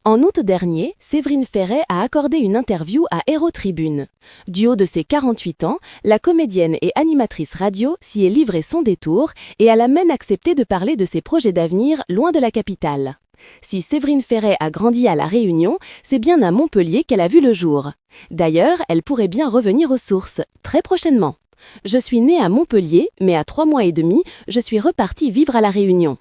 En août dernier, Séverine Ferret a accordé une interview à Héros Tribune. Du haut de ses 48 ans, la comédienne et animatrice radio s'y est livrée son détour et elle a même accepté de parler de ses projets d'avenir loin de la capitale. Si Séverine Ferret a grandi à La Réunion, c'est bien à Montpellier qu'elle a vu le jour. D'ailleurs, elle pourrait bien revenir aux sources, très prochainement. Je suis née à Montpellier, mais à 3 mois et demi, je suis repartie vivre à La Réunion.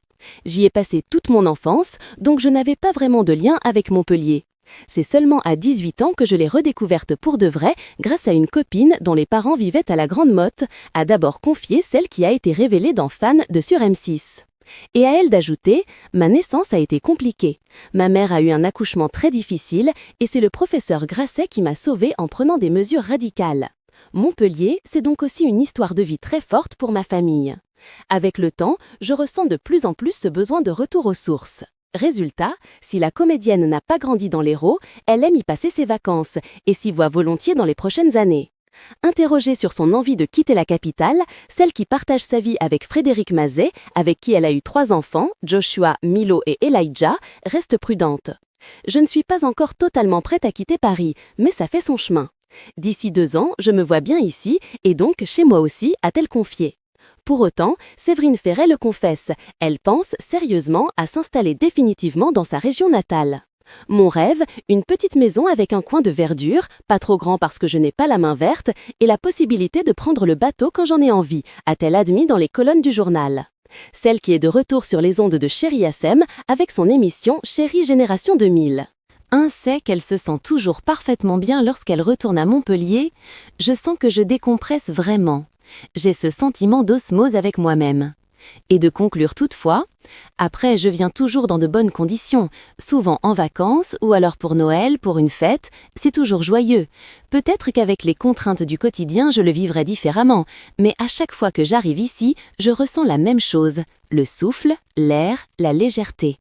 J'y ai passé toute mon enfance, donc je n'avais pas vraiment de lien avec Montpellier. C'est seulement à 18 ans que je l'ai redécouverte pour de vrai grâce à une copine dont les parents vivaient à la Grande Motte, a d'abord confié celle qui a été révélée dans Fan de sur M6. Et à elle d'ajouter, ma naissance a été compliquée. Ma mère a eu un accouchement très difficile et c'est le professeur Grasset qui m'a sauvée en prenant des mesures radicales. Montpellier, c'est donc aussi une histoire de vie très forte pour ma famille. Avec le temps, je ressens de plus en plus ce besoin de retour aux sources. Résultat, si la comédienne n'a pas grandi dans l'Hérault, elle aime y passer ses vacances et s'y voit volontiers dans les prochaines années. Interrogée sur son envie de quitter la capitale, celle qui partage sa vie avec Frédéric Mazet, avec qui elle a eu 3 enfants, Joshua, Milo et Elijah, reste prudente. Je ne suis pas encore totalement prête à quitter Paris, mais ça fait son chemin. D'ici 2 ans, je me vois bien ici et donc chez moi aussi, a-t-elle confié. Pour autant, Séverine Ferret le confesse, elle pense sérieusement à s'installer définitivement dans sa région natale. Mon rêve, une petite maison avec un coin de verdure, pas trop grand parce que je n'ai pas la main verte, et la possibilité de prendre le bateau quand j'en ai envie, a-t-elle admis dans les colonnes du journal. Celle qui est de retour sur les ondes de Chérie SM avec son émission Chérie Génération 2000. Un sait qu'elle se sent toujours parfaitement bien lorsqu'elle retourne à Montpellier. Je sens que je décompresse vraiment. J'ai ce sentiment d'osmose avec moi-même. Et de conclure toutefois, après je viens toujours dans de bonnes conditions, souvent en vacances ou alors pour Noël, pour une fête, c'est toujours joyeux. Peut-être qu'avec les contraintes du quotidien je le vivrai différemment, mais à chaque fois que j'arrive ici, je ressens la même chose, le souffle, l'air, la légèreté.